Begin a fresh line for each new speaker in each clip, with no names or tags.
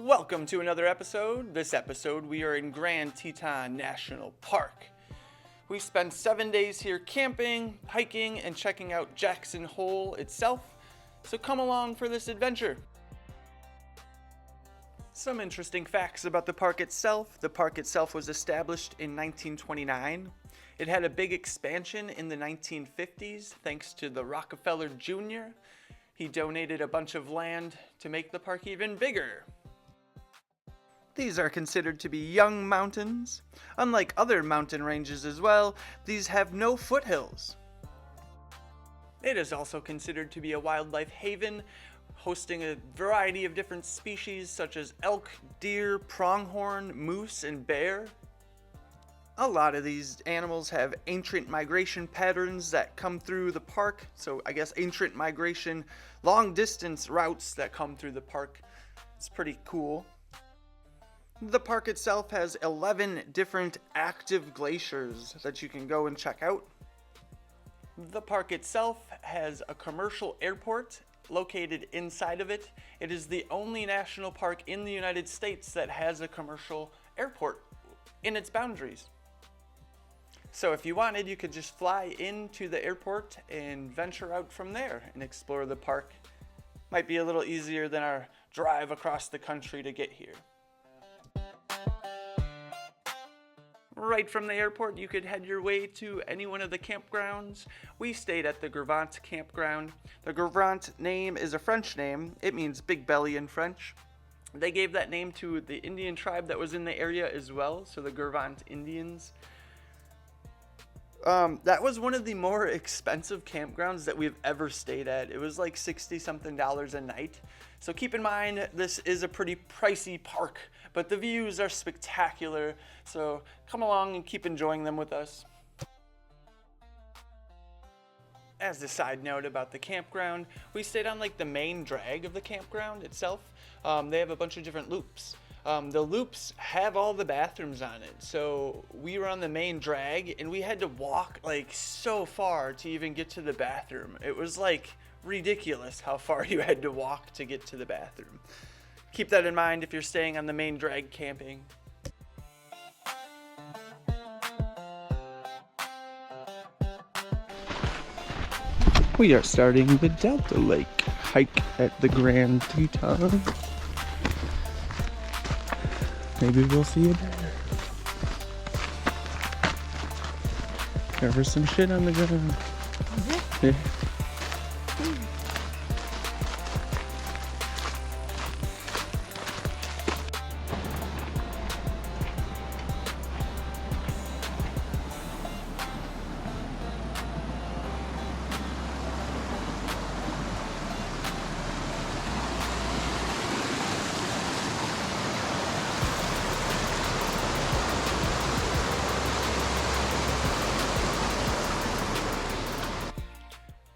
Welcome to another episode. This episode we are in Grand Teton National Park. We spent 7 days here camping, hiking, and checking out Jackson Hole itself, so come along for this adventure. Some interesting facts about the park itself. The park itself was established in 1929. It had a big expansion in the 1950s thanks to the Rockefeller Jr. He donated a bunch of land to make the park even bigger. These are considered to be young mountains. Unlike other mountain ranges as well, these have no foothills. It is also considered to be a wildlife haven, hosting a variety of different species such as elk, deer, pronghorn, moose, and bear. A lot of these animals have ancient migration patterns that come through the park, so I guess ancient migration, long distance routes that come through the park. It's pretty cool. The park itself has 11 different active glaciers that you can go and check out. The park itself has a commercial airport located inside of it. It is the only national park in the United States that has a commercial airport in its boundaries. So if you wanted, you could just fly into the airport and venture out from there and explore the park. Might be a little easier than our drive across the country to get here. Right from the airport, you could head your way to any one of the campgrounds. We stayed at the Grand campground. The Grand name is a French name. It means big belly in French. They gave that name to the Indian tribe that was in the area as well, so the Grand Indians. That was one of the more expensive campgrounds that we've ever stayed at. It was like $60-something a night. So keep in mind, this is a pretty pricey park, but the views are spectacular. So come along and keep enjoying them with us. As a side note about the campground, we stayed on like the main drag of the campground itself. They have a bunch of different loops. The loops have all the bathrooms on it, so we were on the main drag and we had to walk like so far to even get to the bathroom. It was like ridiculous how far you had to walk to get to the bathroom. Keep that in mind if you're staying on the main drag camping. We are starting the Delta Lake hike at the Grand Teton. Maybe we'll see a bear. There's some shit on the ground. Yeah.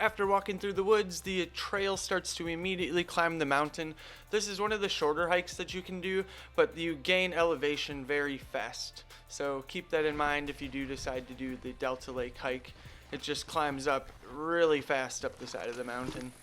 After walking through the woods, the trail starts to immediately climb the mountain. This is one of the shorter hikes that you can do, but you gain elevation very fast. So keep that in mind if you do decide to do the Delta Lake hike. It just climbs up really fast up the side of the mountain.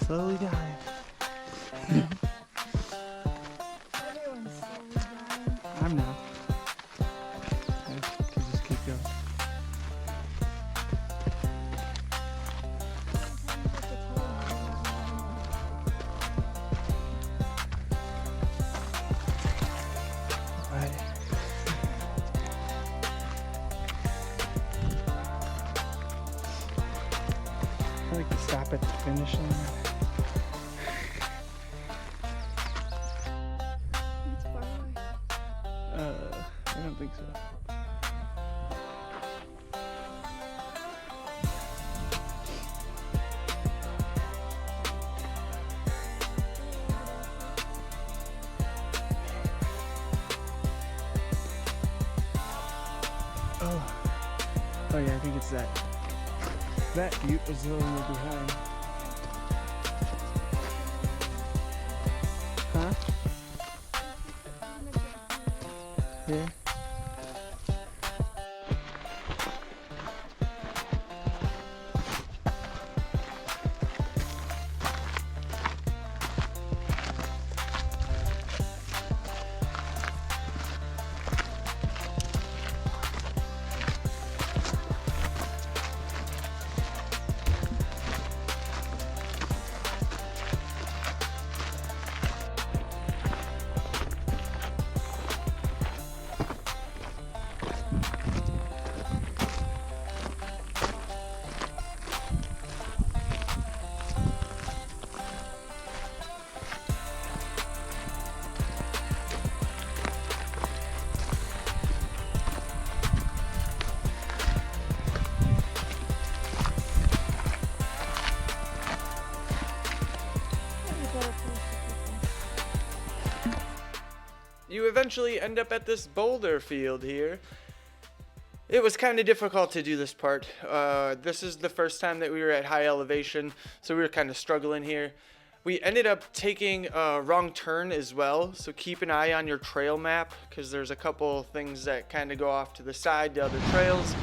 Slowly dive.
Everyone's slowly diving.
I'm not. I can just keep going. Right. I like to stop at the finish line.
It's far away.
I don't think so.
Oh yeah, I think it's that. That butte is the one we're behind. Huh? Yeah.
You eventually end up at this boulder field here. It was kind of difficult to do this part. This is the first time that we were at high elevation, so we were kind of struggling here. We ended up taking a wrong turn as well, so keep an eye on your trail map because there's a couple things that kind of go off to the side to other trails.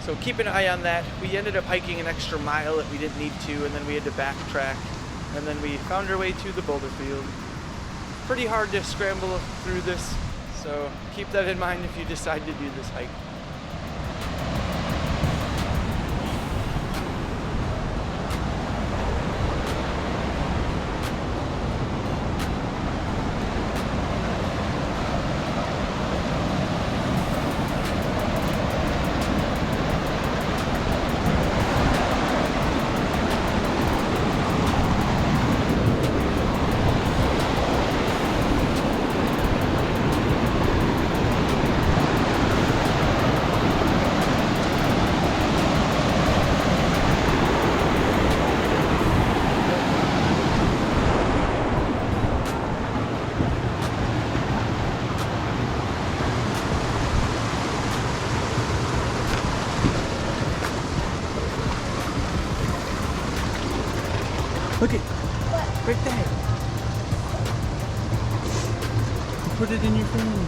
So keep an eye on that. We ended up hiking an extra mile that we didn't need to, and then we had to backtrack, and then we found our way to the boulder field. Pretty hard to scramble through this, so keep that in mind if you decide to do this hike.
Look it! Right there! Put it in your phone.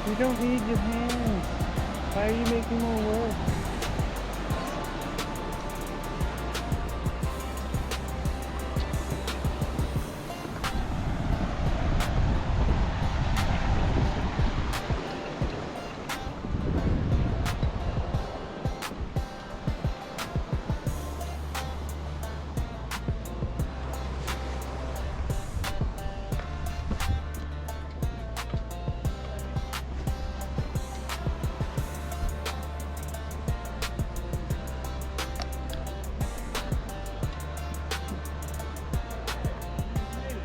You don't need your hands. Why are you making more work?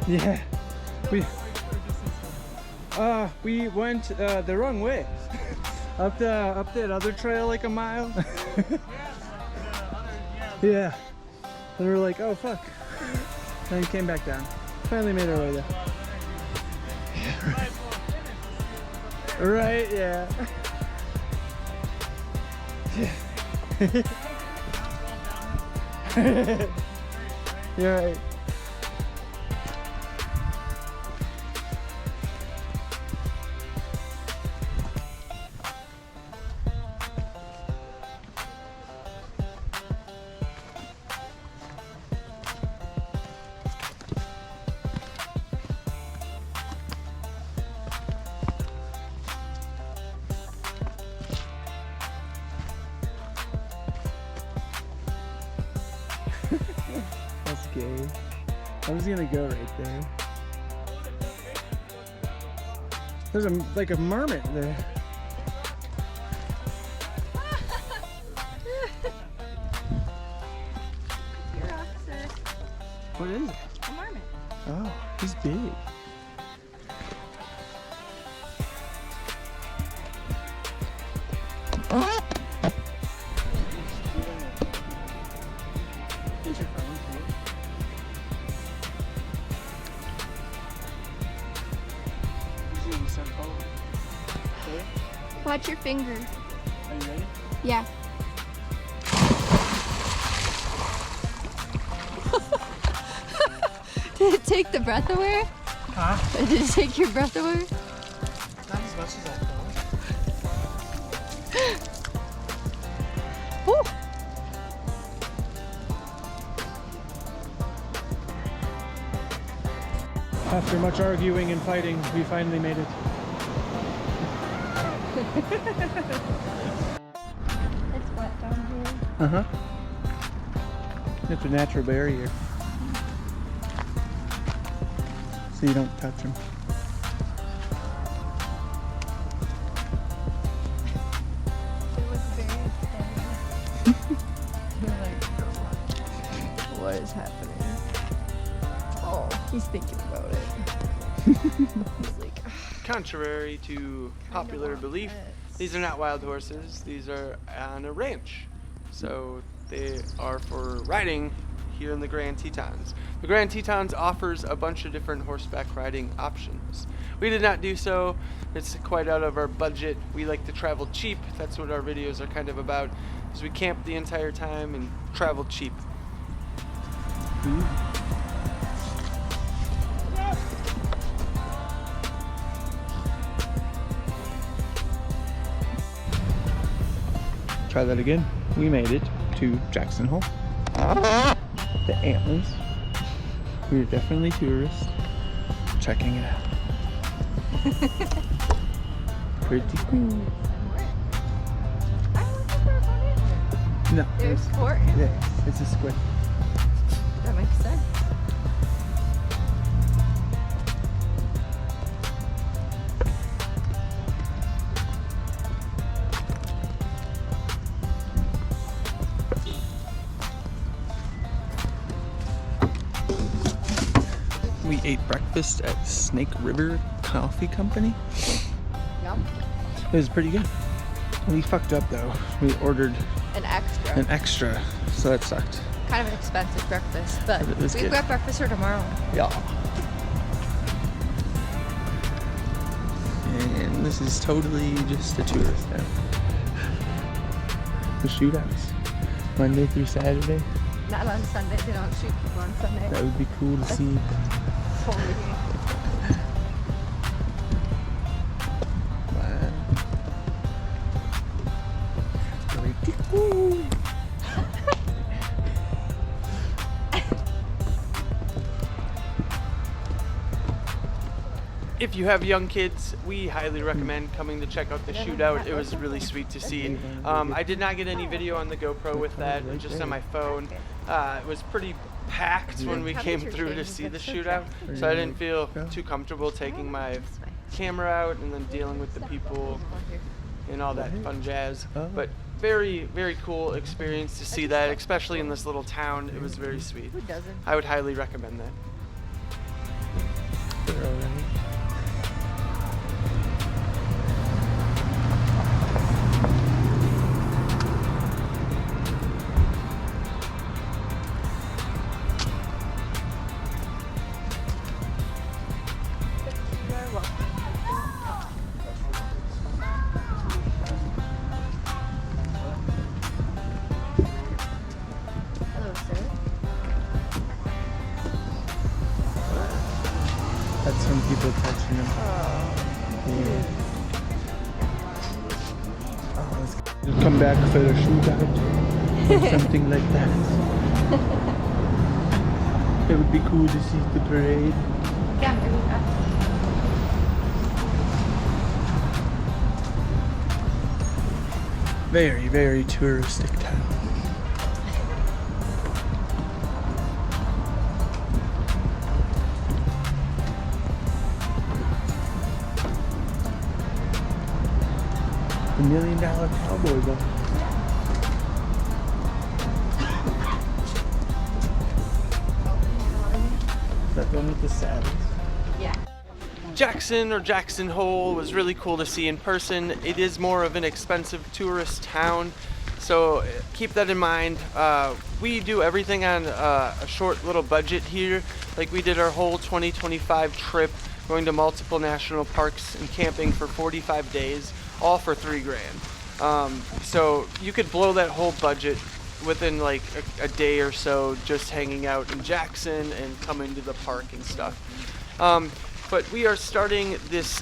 Yeah, we went the wrong way. up that other trail like a mile. Yeah, and we were like, oh fuck. Then we came back down. Finally made our way there. Right, yeah. You're right. was gonna go right there. There's like a marmot there.
You're upset.
What is it?
A marmot.
Oh, he's big.
Watch your finger.
Are you ready?
Yeah. Did it take the breath away?
Huh?
Did it take your breath away?
Not as much as I thought.
Woo!
After much arguing and fighting, we finally made it.
It's wet down here.
Uh-huh. It's a natural barrier. So you don't touch them.
It was very thin. You're like, what is happening? Oh, he's thinking about it. He's like,
Contrary to popular belief, these are not wild horses. These are on a ranch. So they are for riding here in the Grand Tetons. The Grand Tetons offers a bunch of different horseback riding options. We did not do so. It's quite out of our budget. We like to travel cheap. That's what our videos are kind of about, is we camp the entire time and travel cheap.
Try that again. We made it to Jackson Hole. The antlers. We're definitely tourists. Checking it out. Pretty cool.
I don't think there's one in there.
No,
There's four.
yeah, it's a squid.
That makes sense.
We ate breakfast at Snake River Coffee Company.
Yum.
It was pretty good. We fucked up though. We ordered
An extra.
an extra, so that sucked.
Kind of an expensive breakfast, but
It was
we've
good.
got breakfast for tomorrow.
Yeah. And this is totally just a tourist town. The shootouts. Monday through Saturday.
Not on Sunday. They don't shoot people on Sunday.
That would be cool to see.
Totally.
Wow. Pretty cool.
If you have young kids, we highly recommend coming to check out the shootout. It was really sweet to see. I did not get any video on the GoPro with that, just on my phone. It was pretty packed when we came through to see the shootout, so I didn't feel too comfortable taking my camera out and then dealing with the people and all that fun jazz. But very, very cool experience to see that, especially in this little town. It was very sweet.
Who doesn't?
I would highly recommend that.
They're all right.
Hello, sir.
Had some people touching them. Yeah. Oh, let's come back for the shootout or something like that. It would be cool to see the parade.
Yeah, there we go.
Very, very touristic town. $1 million cowboy bone. Is that the one with the saddles?
Yeah.
Jackson or Jackson Hole was really cool to see in person. It is more of an expensive tourist town, so keep that in mind. We do everything on a short little budget here. Like we did our whole 2025 trip, going to multiple national parks and camping for 45 days, all for $3,000. So you could blow that whole budget within like a day or so just hanging out in Jackson and coming to the park and stuff. But we are starting this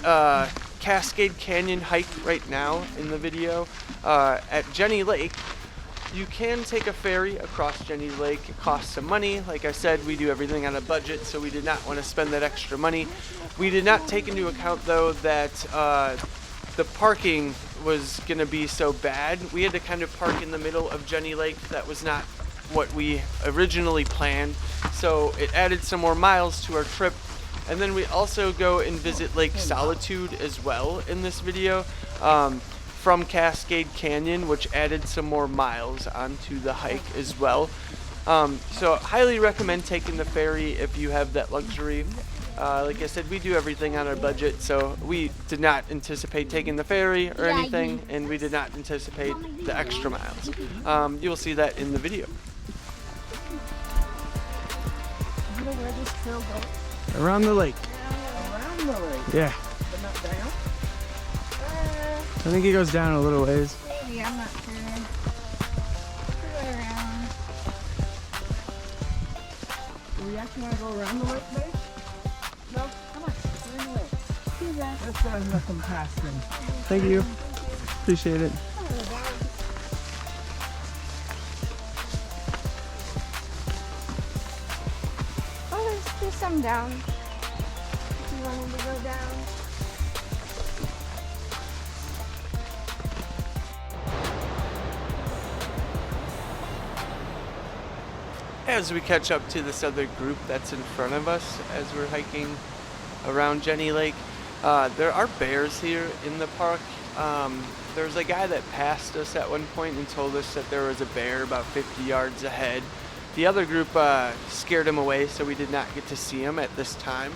Cascade Canyon hike right now in the video at Jenny Lake. You can take a ferry across Jenny Lake. It costs some money. Like I said, we do everything on a budget, so we did not want to spend that extra money. We did not take into account, though, that the parking was going to be so bad. We had to kind of park in the middle of Jenny Lake. That was not what we originally planned, so it added some more miles to our trip. And then we also go and visit Lake Solitude as well in this video from Cascade Canyon, which added some more miles onto the hike as well. So highly recommend taking the ferry if you have that luxury. Like I said, we do everything on our budget, so we did not anticipate taking the ferry or anything, and we did not anticipate the extra miles. You will see that in the video.
You know where this trail goes?
Around the lake.
Around the lake.
Yeah.
But not down?
I think it goes down a little ways.
Maybe, I'm not sure. Go around. Do we actually want to go around the lake, babe? No? Come on. We're in the lake. See that?
Let's go and let them pass them. Thank you. Appreciate it.
Oh, there's some down. If you wanted to go down.
As we catch up to this other group that's in front of us as we're hiking around Jenny Lake, there are bears here in the park. There was a guy that passed us at one point and told us that there was a bear about 50 yards ahead. The other group scared him away, so we did not get to see him at this time.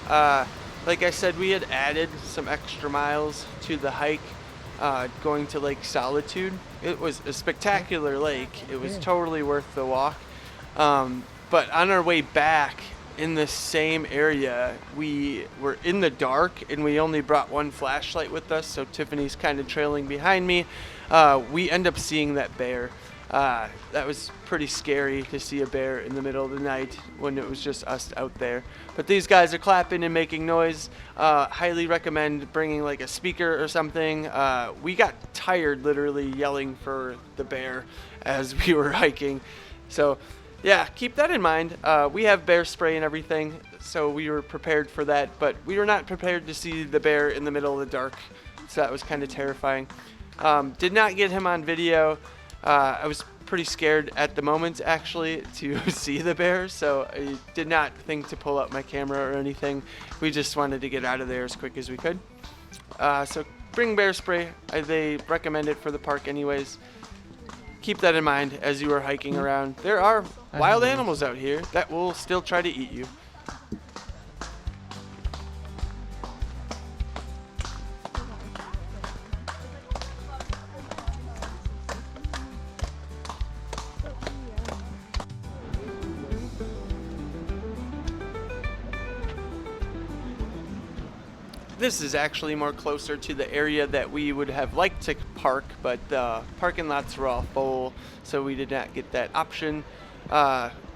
Like I said, we had added some extra miles to the hike going to Lake Solitude. It was a spectacular lake. It was totally worth the walk. But on our way back in the same area, we were in the dark and we only brought one flashlight with us, so Tiffany's kind of trailing behind me. We end up seeing that bear. That was pretty scary to see a bear in the middle of the night when it was just us out there. But these guys are clapping and making noise. Highly recommend bringing like a speaker or something. We got tired literally yelling for the bear as we were hiking. So yeah, keep that in mind. We have bear spray and everything, so we were prepared for that, but we were not prepared to see the bear in the middle of the dark, so that was kind of terrifying. Did not get him on video. I was pretty scared at the moment, actually, to see the bear, so I did not think to pull out my camera or anything. We just wanted to get out of there as quick as we could. So bring bear spray. They recommend it for the park anyways. Keep that in mind as you are hiking around. There are wild animals out here that will still try to eat you. This is actually more closer to the area that we would have liked to park, but the parking lots were all full, so we did not get that option.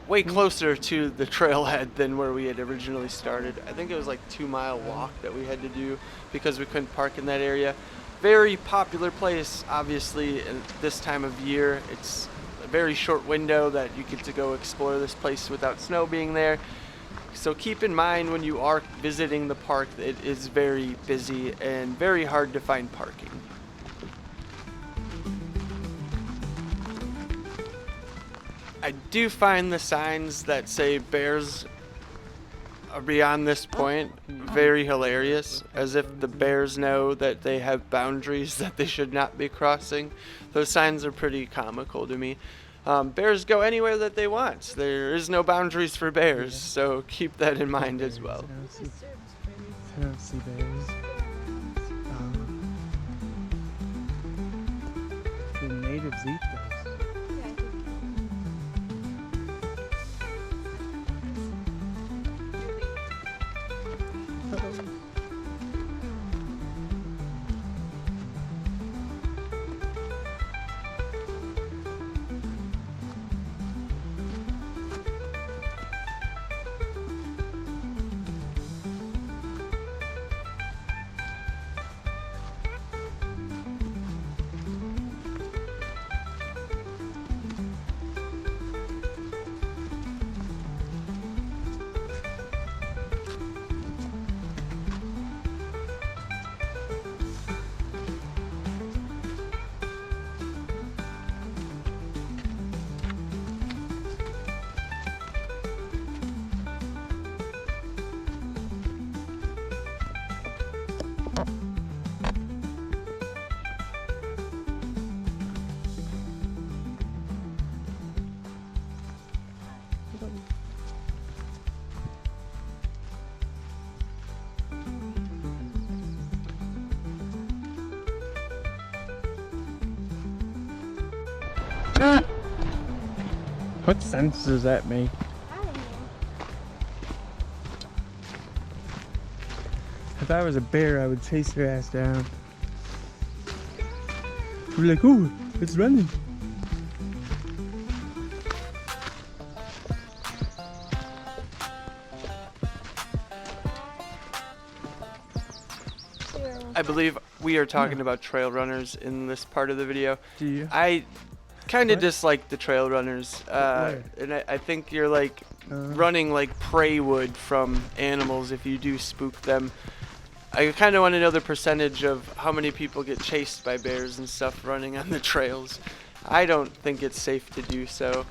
Way closer to the trailhead than where we had originally started. I think it was like 2-mile walk that we had to do because we couldn't park in that area. Very popular place, obviously, at this time of year. It's a very short window that you get to go explore this place without snow being there. So keep in mind when you are visiting the park that it is very busy and very hard to find parking. I do find the signs that say bears beyond this point, very hilarious, as if the bears know that they have boundaries that they should not be crossing. Those signs are pretty comical to me. Bears go anywhere that they want. There is no boundaries for bears, so keep that in mind as well.
I don't see bears. The natives eat those. What sense does that make? If I was a bear, I would chase your ass down. I'd be like, oh, it's running.
I believe we are talking about trail runners in this part of the video.
Do you?
I kind of
What?
dislike the trail runners, and I think you're like running like prey would from animals if you do spook them. I kind of want to know the percentage of how many people get chased by bears and stuff running on the trails. I don't think it's safe to do so.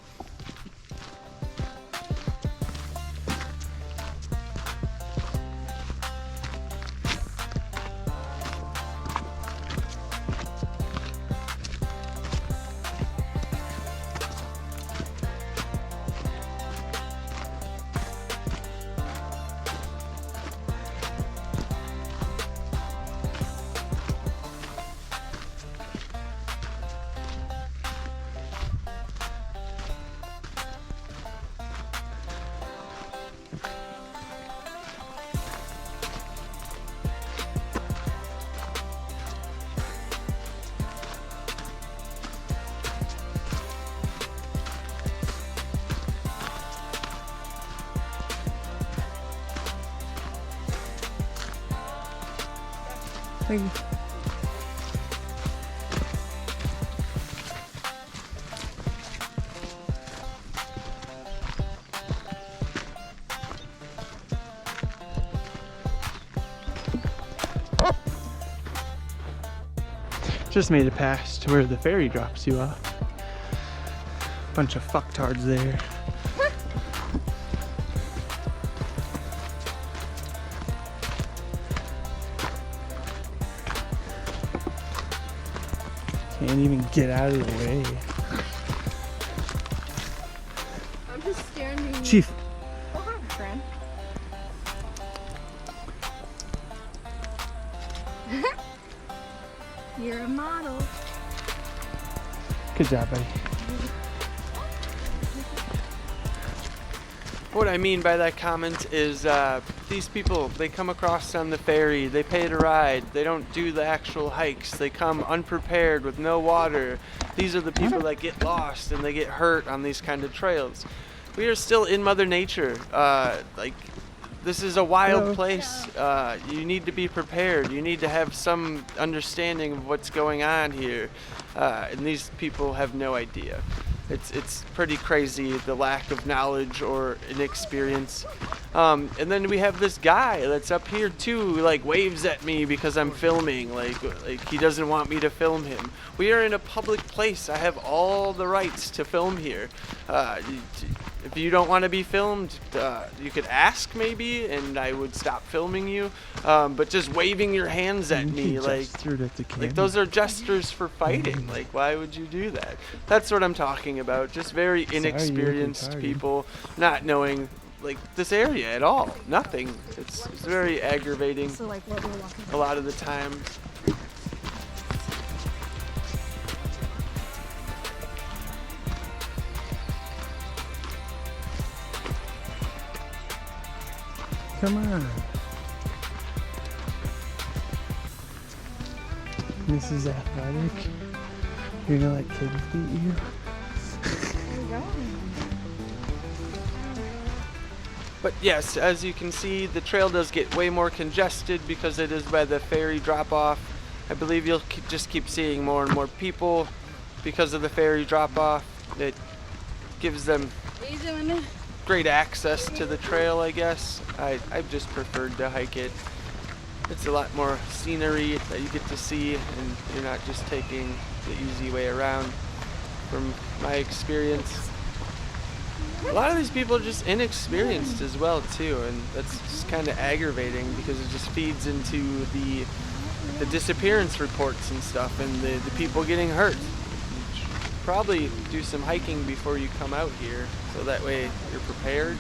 Thank you. Just made it past to where the ferry drops you off. Bunch of fucktards there. Can't even get out of the way.
I'm just standing.
Chief.
Oh, hi, friend. You're a model.
Good job, buddy.
What I mean by that comment is these people, they come across on the ferry, they pay to ride, they don't do the actual hikes, they come unprepared with no water. These are the people that get lost and they get hurt on these kind of trails. We are still in Mother Nature. Like, this is a wild place. You need to be prepared. You need to have some understanding of what's going on here. And these people have no idea. It's pretty crazy, the lack of knowledge or inexperience. And then we have this guy that's up here too, like waves at me because I'm filming, like he doesn't want me to film him. We are in a public place. I have all the rights to film here. If you don't want to be filmed, you could ask maybe, and I would stop filming you. But just waving your hands at me, like those are gestures for fighting. Like, why would you do that? That's what I'm talking about. Just very inexperienced people not knowing like this area at all. Nothing. It's very aggravating.
So like what we're walking.
A lot of the time.
Come on. This is athletic. You're gonna let kids beat you?
Where are we going?
But yes, as you can see, the trail does get way more congested because it is by the ferry drop-off. I believe you'll just keep seeing more and more people because of the ferry drop-off. It gives them
What are you doing there?
great access to the trail, I guess. I've just preferred to hike it. It's a lot more scenery that you get to see, and you're not just taking the easy way around. From my experience, a lot of these people are just inexperienced as well too, and that's just kind of aggravating because it just feeds into the disappearance reports and stuff, and the people getting hurt. You should probably do some hiking before you come out here, so that way you're prepared.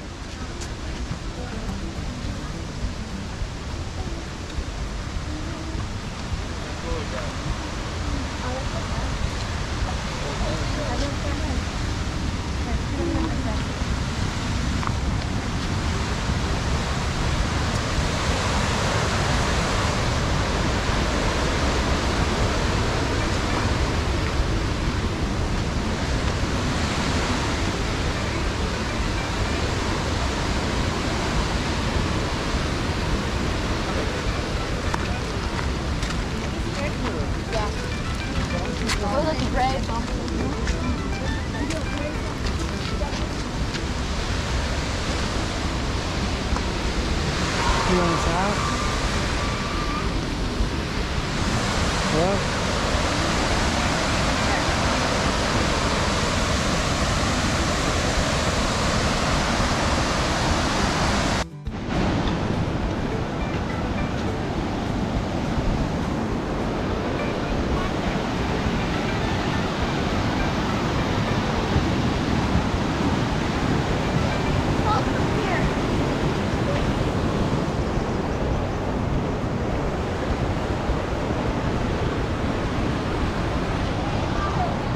You want us out? What?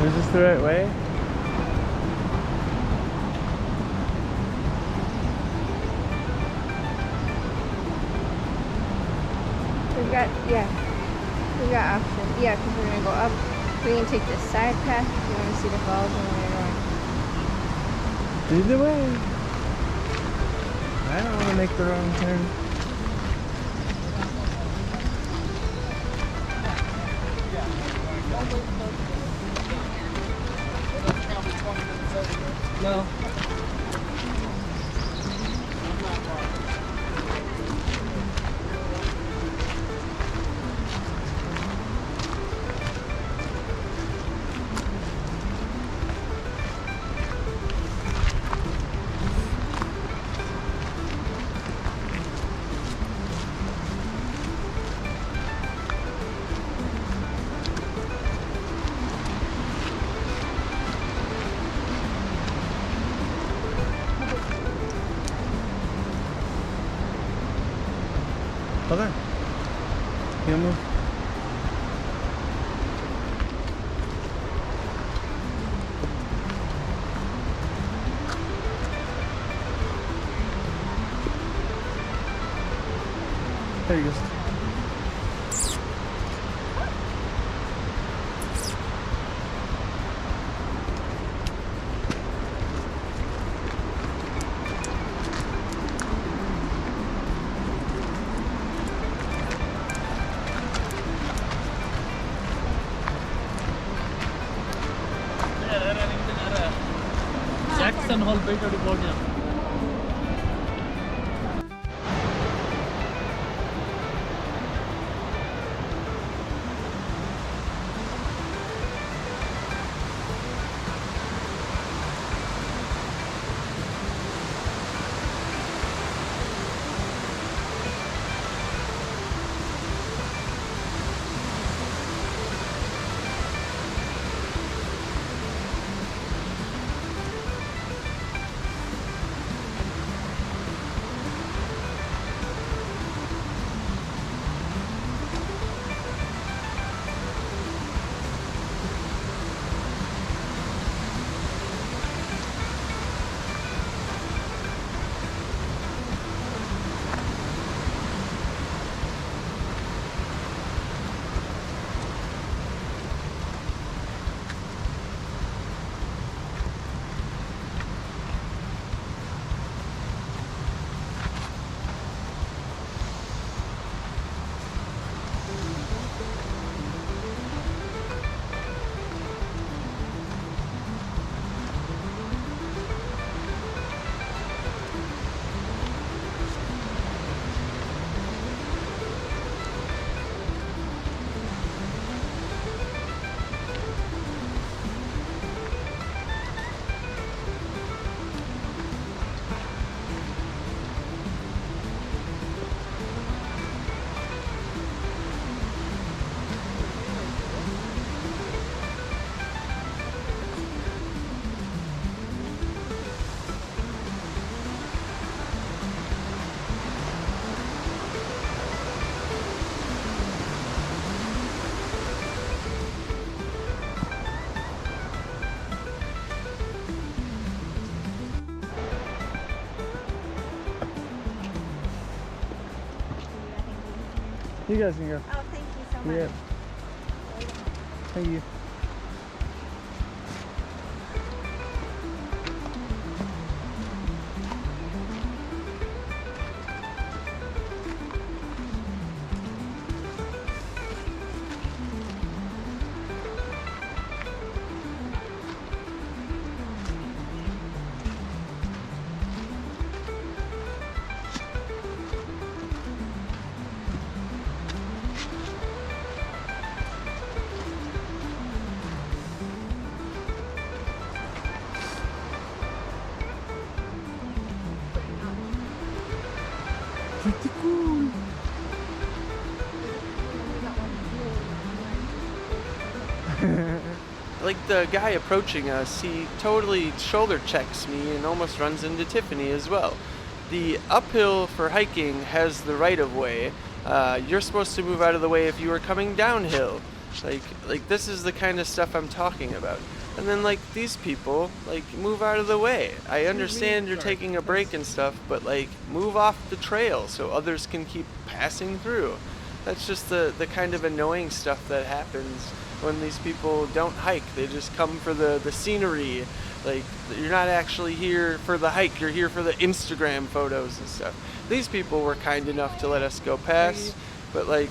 Is this the right way?
We've got options. Yeah, because we're gonna go up. We can take this side path if you want to see the falls and then we're going.
Either way. I don't want to make the wrong turn. No. Hold on. You move. There he goes.
Jackson Hole better report.
You guys can go.
Oh, thank you so much.
Yeah. Thank you. Pretty cool.
Like the guy approaching us, he totally shoulder checks me and almost runs into Tiffany as well. The uphill for hiking has the right of way. You're supposed to move out of the way if you were coming downhill. Like this is the kind of stuff I'm talking about. And then like these people, like move out of the way. I understand you're taking a break and stuff, but like move off the trail so others can keep passing through. That's just the kind of annoying stuff that happens when these people don't hike. They just come for the scenery. Like, you're not actually here for the hike, you're here for the Instagram photos and stuff. These people were kind enough to let us go past, but like,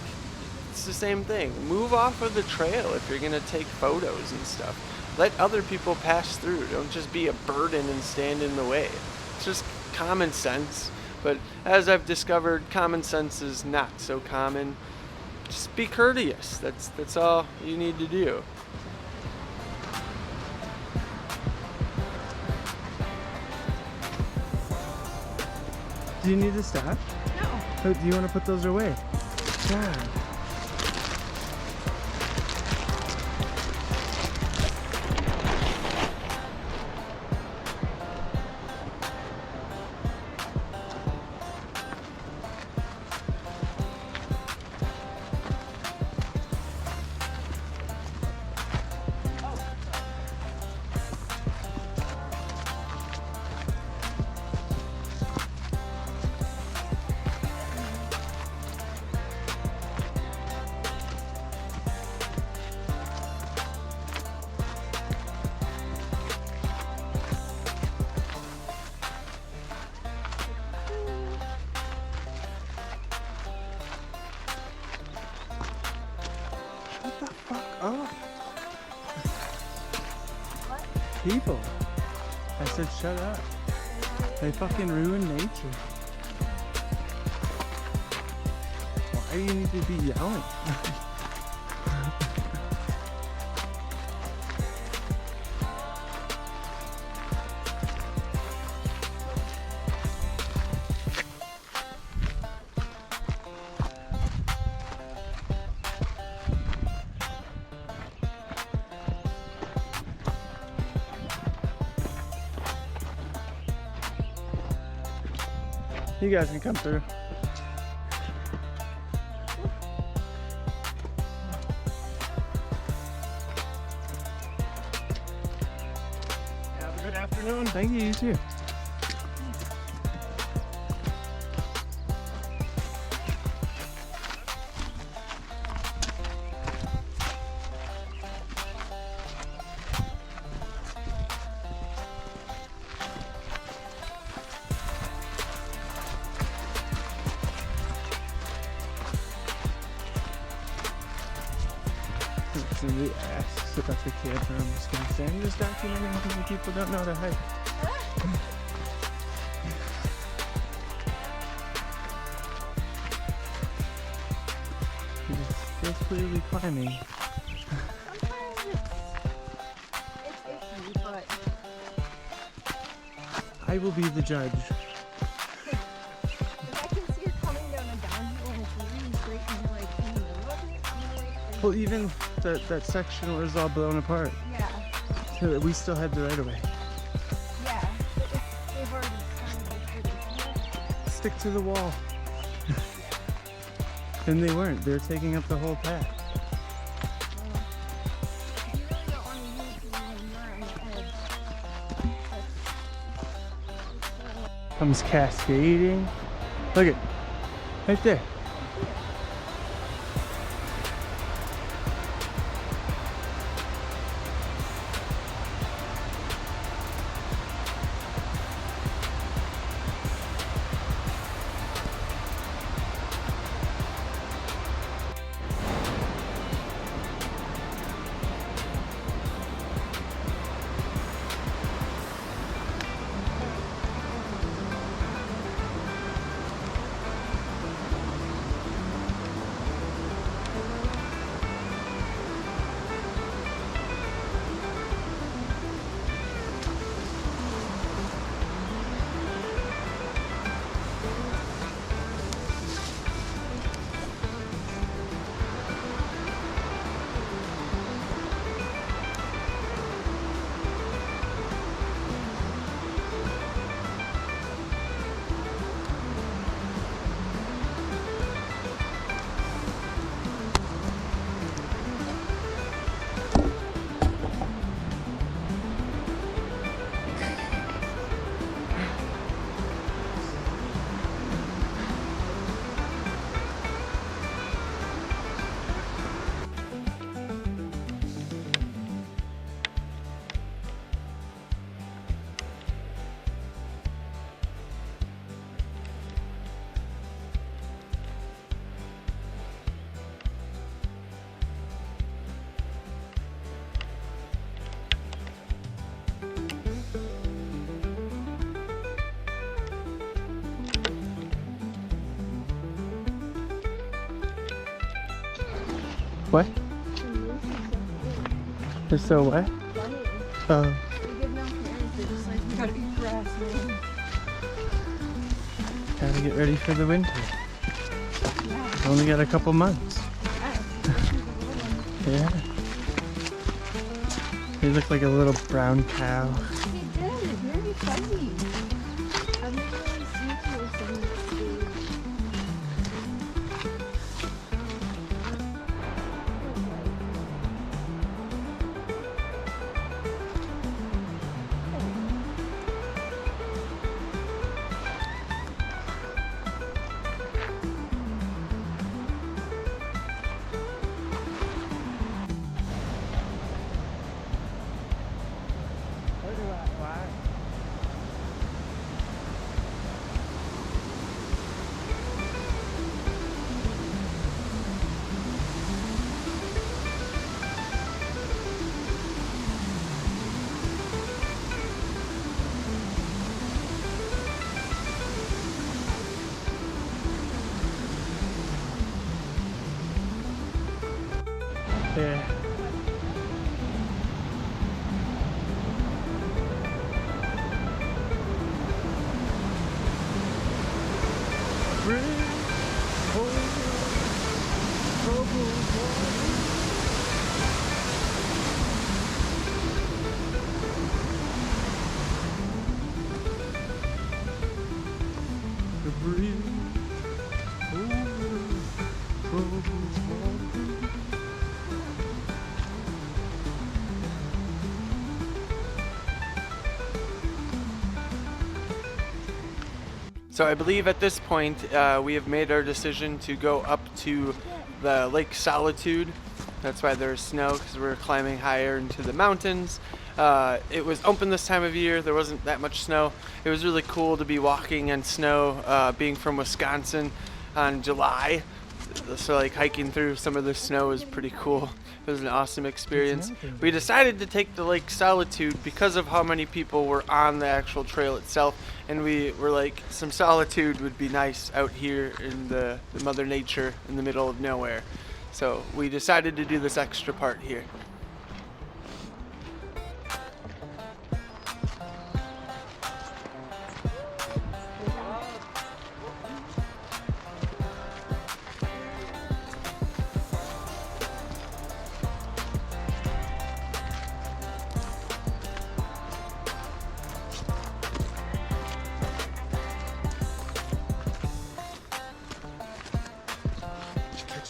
it's the same thing. Move off of the trail if you're gonna take photos and stuff. Let other people pass through. Don't just be a burden and stand in the way. It's just common sense. But as I've discovered, common sense is not so common. Just be courteous. That's all you need to do.
Do you need to stop?
No.
Oh, do you want to put those away? Yeah. Oh.
What?
People. I said shut up. They fucking ruin nature. Why do you need to be yelling? You guys can come through.
Have a good afternoon.
Thank you, you too. Somebody asks about the camper, I'm just gonna say I'm just documenting because the people don't know how to hike. It's clearly climbing.
Sometimes it's iffy, but
I will be the judge.
if I can see you're coming down a downhill and it's really straight and you're like in the middle of it, I'm like,
Well, even that section was all blown apart.
yeah,
So we still had the right of way.
yeah. But if they've already started,
Stick to the wall. And they weren't. They were taking up the whole path.
you really don't want to use it when you're on the edge.
Comes cascading. Look it. Right there. What? They're so what? Oh.
We give no parents, they're just like, we gotta eat grass, man.
Gotta get ready for the winter.
Yeah.
Only got a couple months. Yeah. They look like a little brown cow.
He did, very funny. I've never really seen this in this stage.
Yeah.
So I believe at this point we have made our decision to go up to the Lake Solitude. That's why there's snow, because we're climbing higher into the mountains. It was open this time of year. There wasn't that much snow. It was really cool to be walking in snow, being from Wisconsin on July. So like hiking through some of the snow is pretty cool. It was an awesome experience. We decided to take the Lake Solitude because of how many people were on the actual trail itself, and we were like, some solitude would be nice out here in the Mother Nature in the middle of nowhere. So we decided to do this extra part here.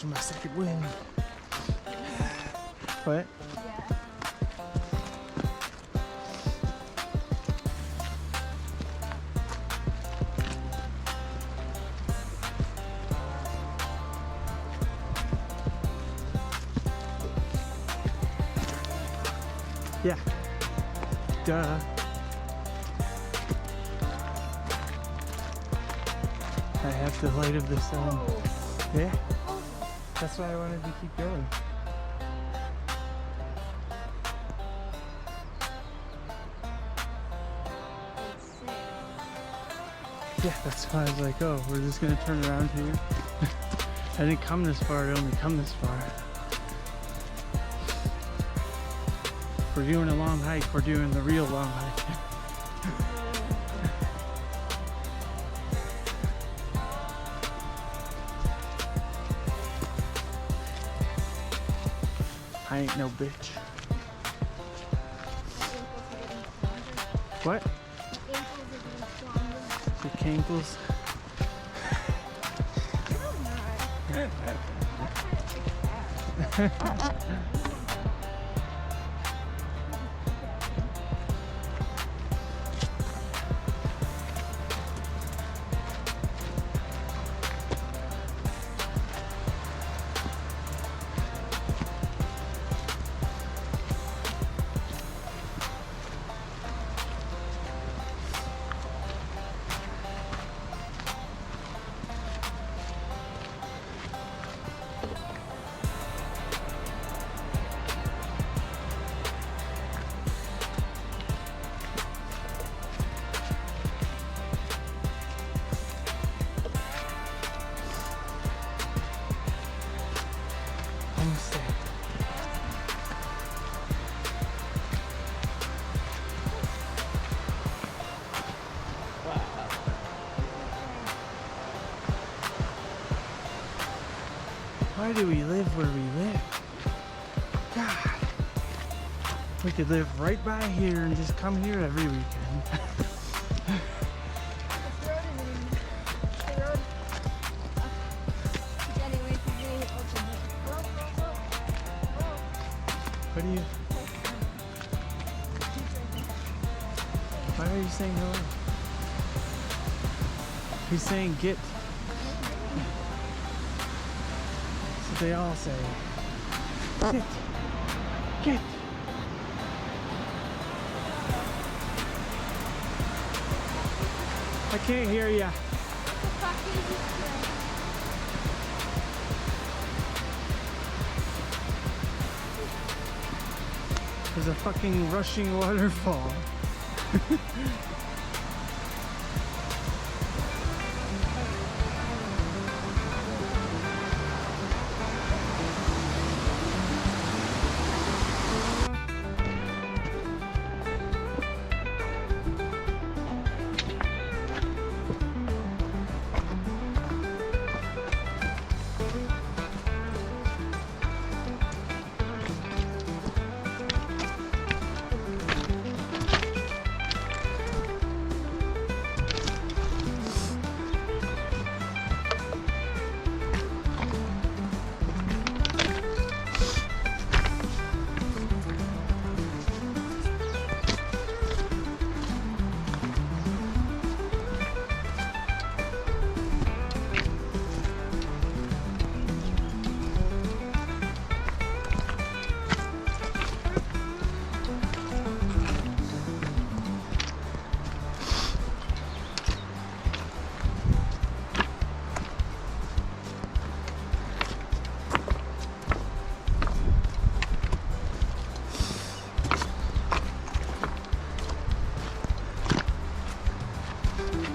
My second wind. What? Yeah. Duh. I have the light of the sun. Yeah. That's why I wanted to keep going. Yeah, that's why I was like, oh, we're just gonna turn around here. I didn't come this far, I only come this far. If we're doing a long hike, we're doing the real long hike. I ain't no bitch. What? Your cankles? Why do we live where we live? God. We could live right by here and just come here every weekend.
This road isn't even the road. Anyway, today open.
What do you? Why are you saying hello? He's saying get. That's what they all say. Get. Get. I can't hear ya. There's a fucking rushing waterfall.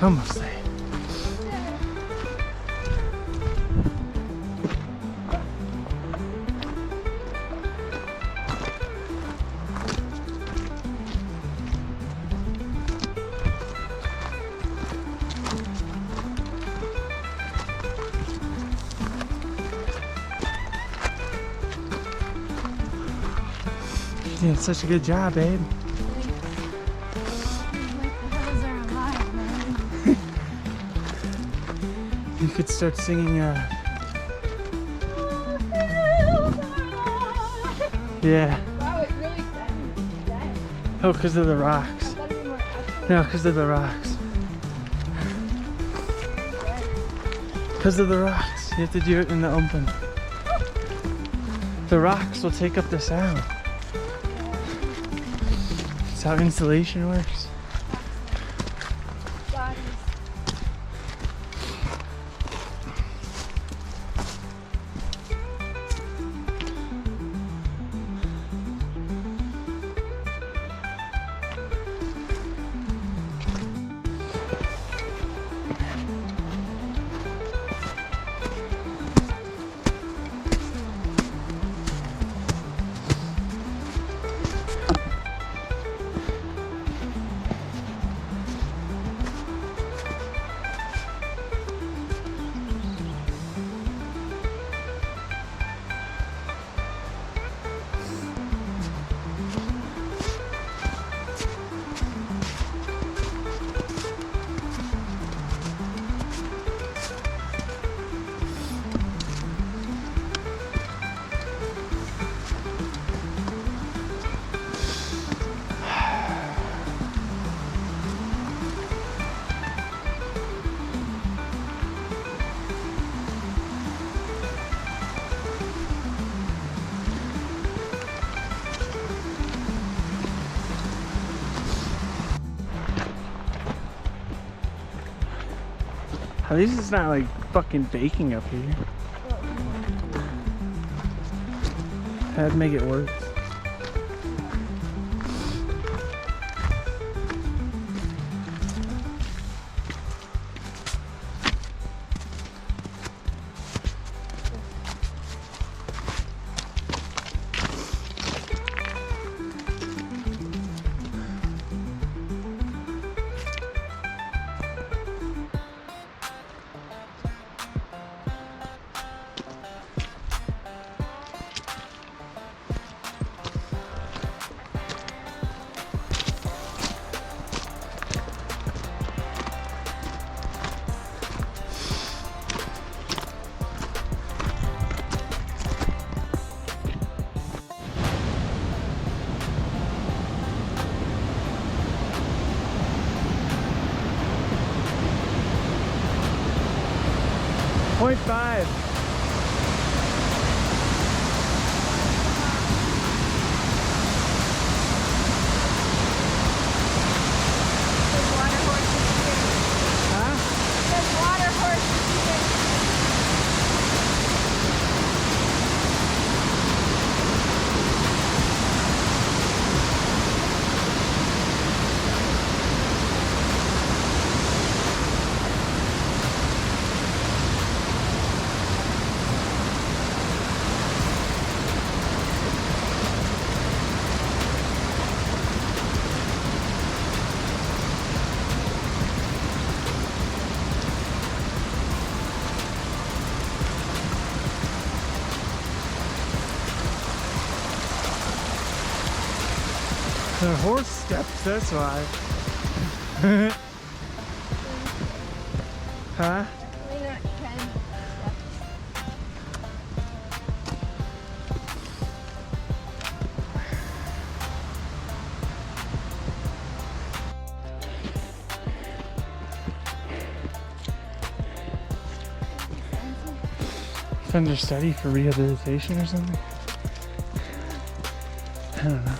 Almost there. You did such a good job, babe. You could start singing, yeah.
Wow, it really sounds.
Oh, because of the rocks. No, because of the rocks. Because of the rocks. You have to do it in the open. The rocks will take up the sound. That's how insulation works. At least it's not like fucking baking up here. That'd make it worse. 2.5.
There's water horses here.
Huh?
There's water horses here.
The horse steps, that's why. Huh?
We're not 10 steps.
It's under study for rehabilitation or something? I don't know.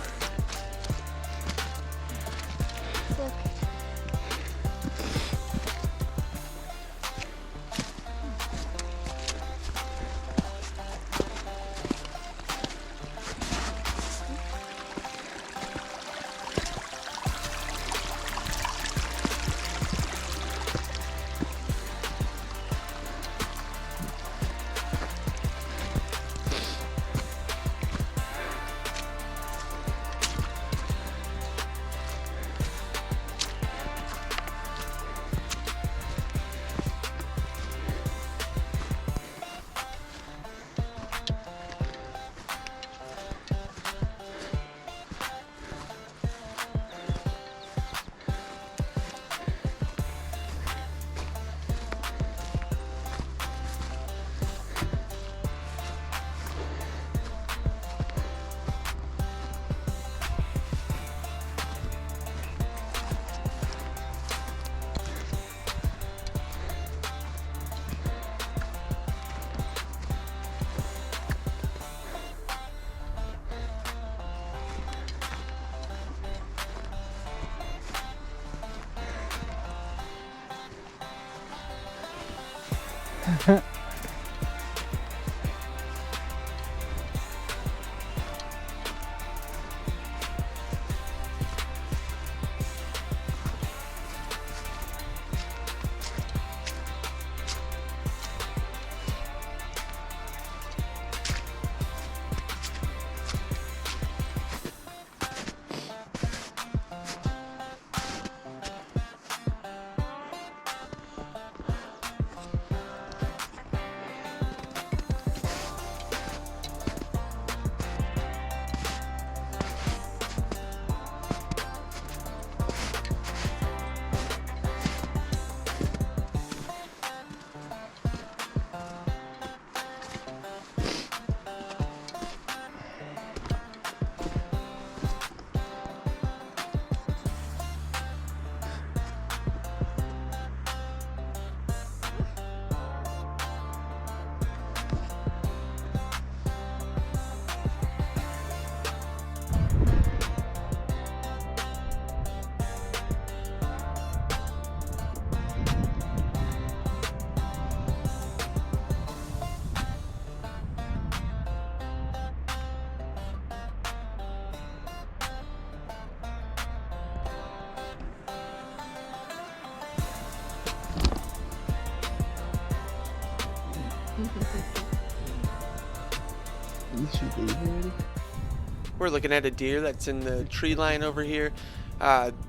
Look.
We're looking at a deer that's in the tree line over here.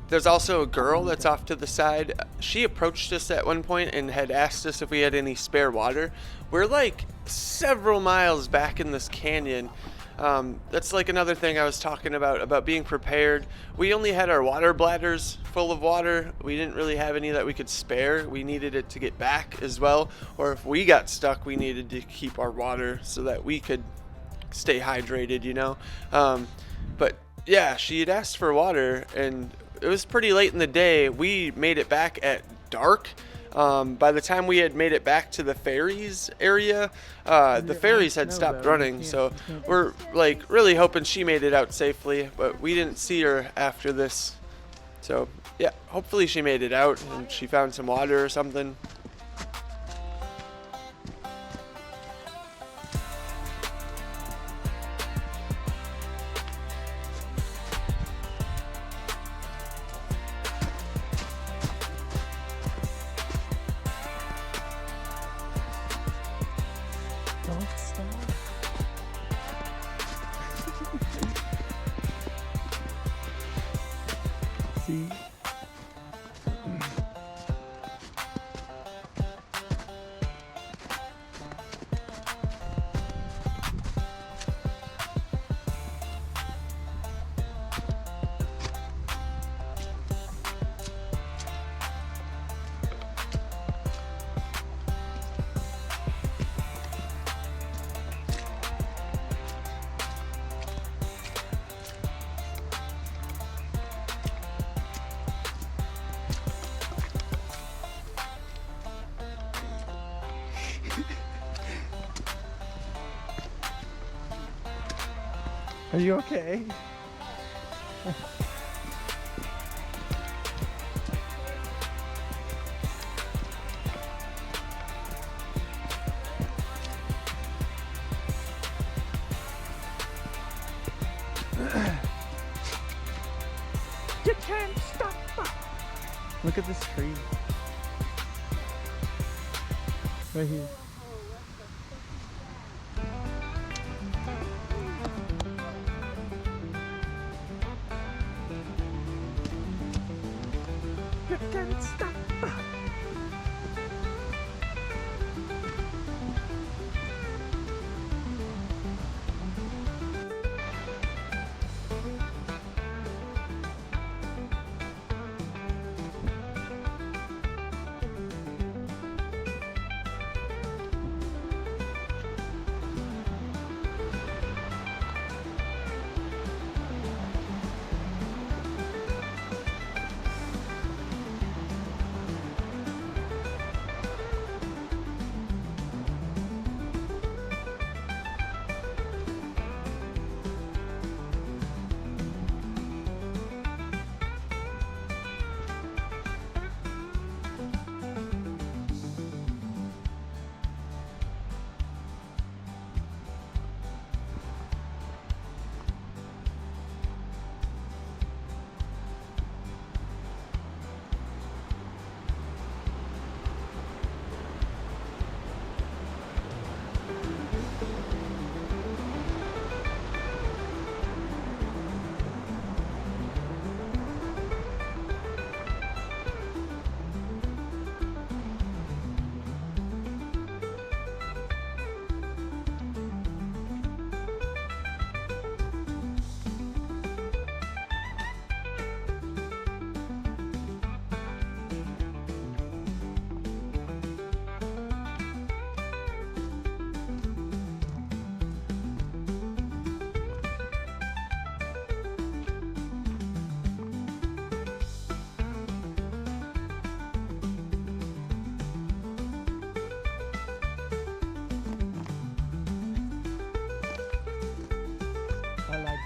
There's also a girl that's off to the side. She approached us at one point and had asked us if we had any spare water. We're like several miles back in this canyon. That's like another thing I was talking about being prepared. We only had our water bladders full of water. We didn't really have any that we could spare. We needed it to get back as well. Or if we got stuck, we needed to keep our water so that we could stay hydrated, you know. But yeah, she had asked for water and it was pretty late in the day. We made it back at dark. By the time we had made it back to the ferries area, the ferries had stopped running. So we're like really hoping she made it out safely, but we didn't see her after this. So yeah, hopefully she made it out and she found some water or something.
Don't stop. See? Are you okay? You can't stop. Look at this tree. Right here. You can't stop.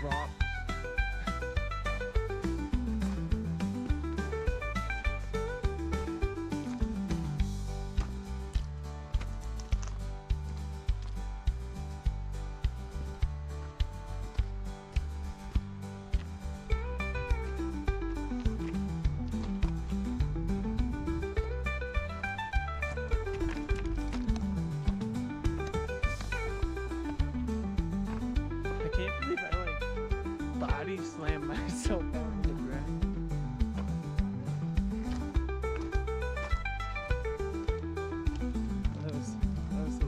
Rock. I can't believe I body slam myself on the ground. That was hilarious.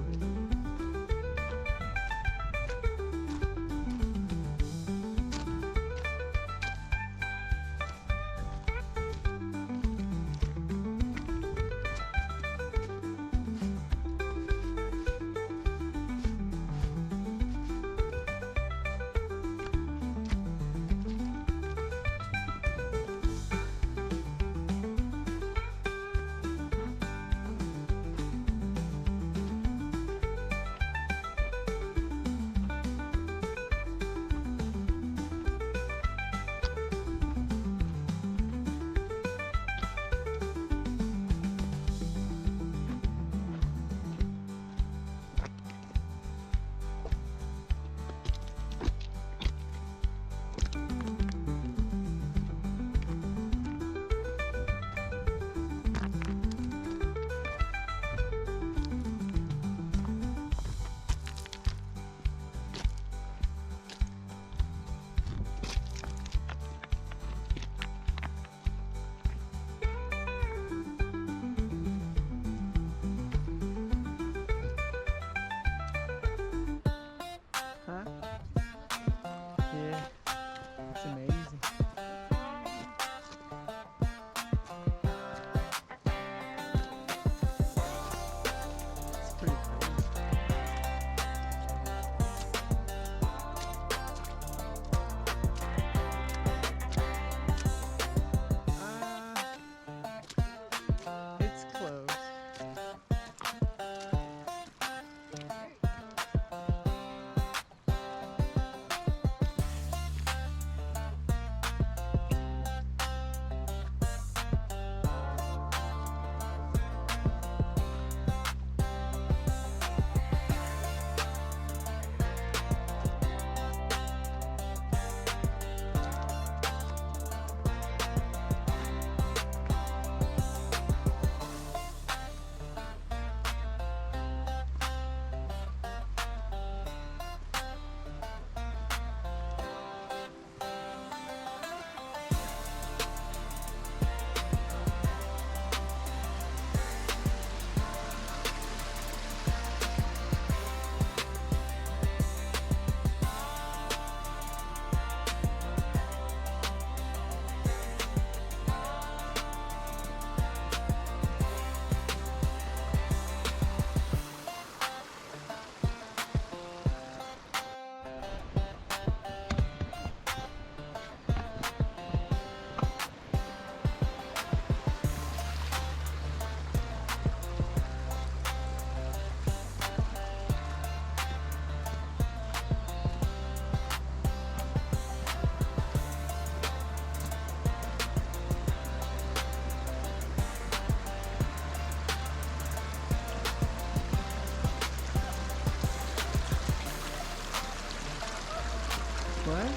What?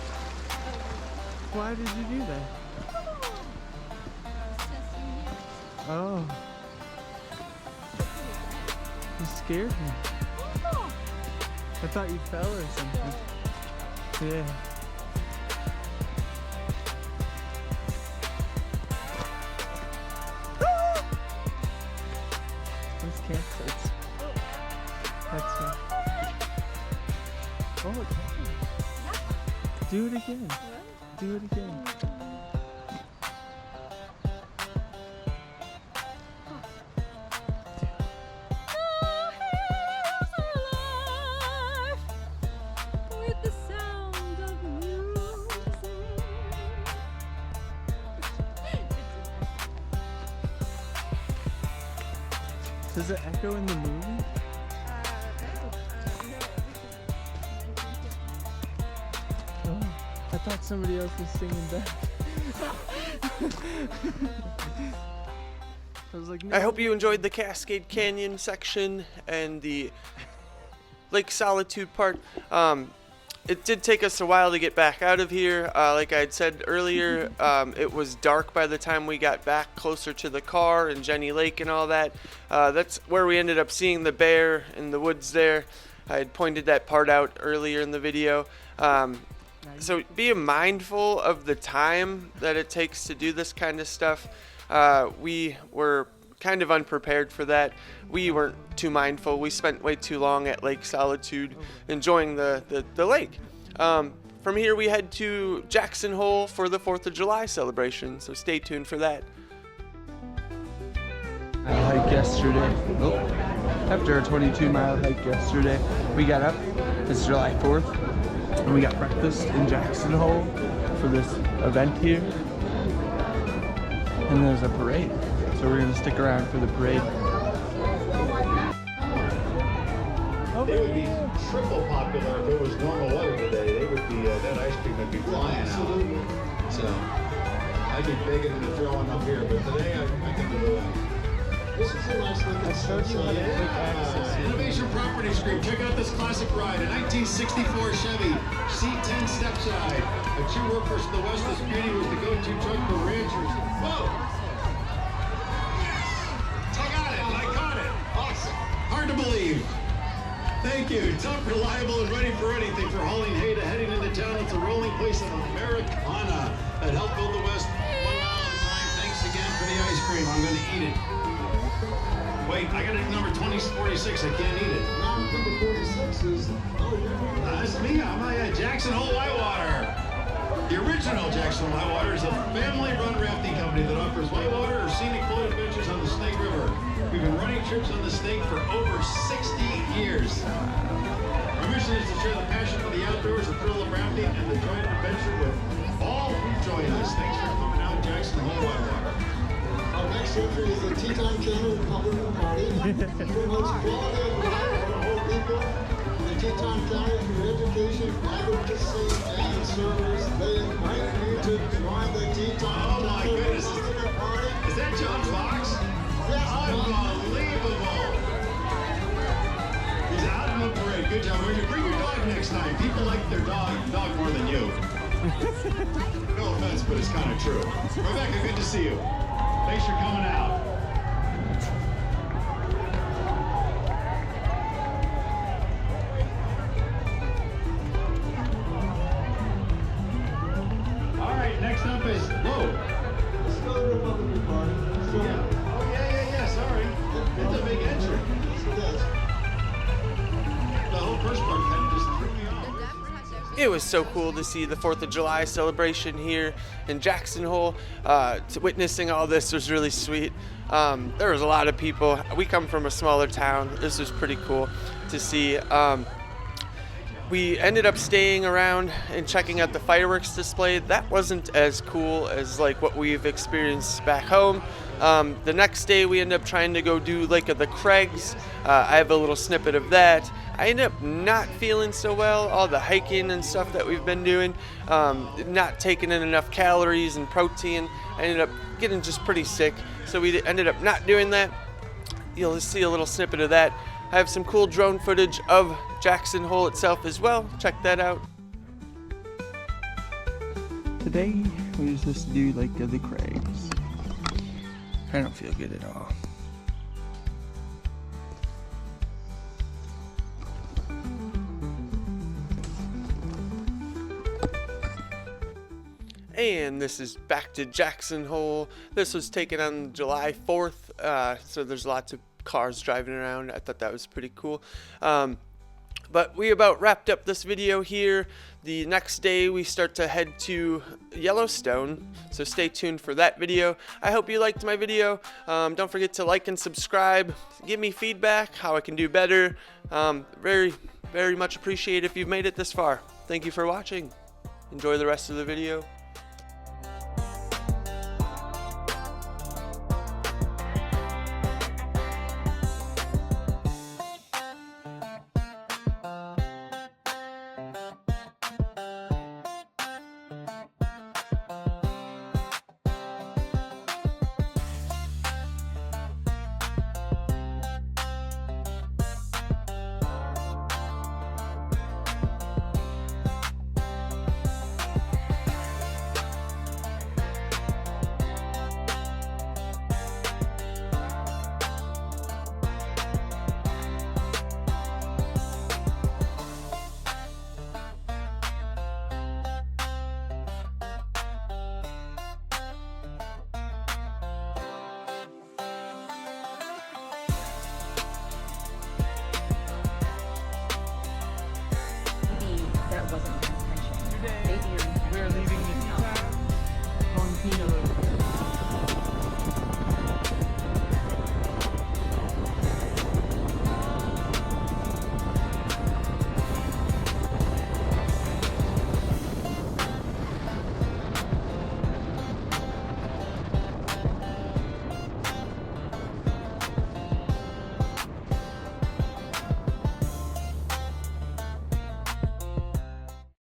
Why did you do that? Oh. You scared me. I thought you fell or something. Yeah. Those campsites. That's fun. Oh, it's fun. Do it again. Do it again. Does it echo in the movie? Oh, I thought somebody else was singing back. I was like, no.
I hope you enjoyed the Cascade Canyon section and the Lake Solitude part. It did take us a while to get back out of here. Like I had said earlier, it was dark by the time we got back closer to the car and Jenny Lake and all that. That's where we ended up seeing the bear in the woods there. I had pointed that part out earlier in the video. So be mindful of the time that it takes to do this kind of stuff. We were kind of unprepared for that. We weren't too mindful. We spent way too long at Lake Solitude enjoying the lake. From here we head to Jackson Hole for the 4th of July celebration, so stay tuned for that.
I hiked yesterday. After a 22-mile hike yesterday, we got up. It's July 4th, and we got breakfast in Jackson Hole for this event here. And there's a parade, so we're gonna stick around for the parade.
They would be triple popular if it was normal weather today. They would be, that ice cream would be flying
Absolutely.
out. So, I'd be begging and throwing up here, but today I can do it.
This is a nice looking sunset.
Innovation Properties Group, check out this classic ride, a 1964 Chevy C10 stepside. A true workhorse of the West, this beauty was the go-to truck for ranchers. Whoa! Yes! I got it, I caught it. Awesome. Hard to believe. Thank you. Tough, reliable, and ready for anything for hauling hay to heading into town. It's a rolling place of Americana that helped build the West 1 mile at a time. Thanks again for the ice cream. I'm going to eat it. Wait, I got a number 2046. I can't eat it.
Number 46 is,
That's me. I'm Jackson Hole Whitewater. The original Jackson Hole Whitewater is a family-run rafting company that offers whitewater or scenic float adventures on the Snake River. We've been running trips on the Snake for over 60 years. Our mission is to share the passion for the outdoors, the thrill of rafting, and the joy of adventure with all who join us. Thanks for coming out, Jackson Hole Whitewater.
our next entry is the Teton National Republican Party. Promotes quality of life for the whole people. The Teton County through education, advocacy, and service. They invite you to join the Teton
Oh my
County
goodness.
Republican Party.
Is that John Fox?
Yes,
Unbelievable. He's out on the parade. Good job. When you bring your dog next time, people like their dog more than you. No offense, but it's kind of true. Rebecca, good to see you. Thanks for coming out. All right, next up is, whoa.
Let's go to the Republican Party. So,
Yeah, sorry. It's a big entry. The whole first part kind of just threw me off.
It was so cool to see the 4th of July celebration here in Jackson Hole. Witnessing all this was really sweet. There was a lot of people. We come from a smaller town. This was pretty cool to see. We ended up staying around and checking out the fireworks display. That wasn't as cool as like what we've experienced back home. The next day we ended up trying to go do Lake of the Craigs. I have a little snippet of that. I ended up not feeling so well, all the hiking and stuff that we've been doing, not taking in enough calories and protein. I ended up getting just pretty sick, so we ended up not doing that. You'll see a little snippet of that. I have some cool drone footage of Jackson Hole itself as well. Check that out.
today we're just to do like the crags. I don't feel good at all.
And this is back to Jackson Hole. This was taken on July 4th, so there's lots of cars driving around. I thought that was pretty cool. But we about wrapped up this video here. The next day we start to head to Yellowstone, so stay tuned for that video. I hope you liked my video. Don't forget to like and subscribe. Give me feedback, how I can do better. Very, very much appreciate if you've made it this far. Thank you for watching. Enjoy the rest of the video.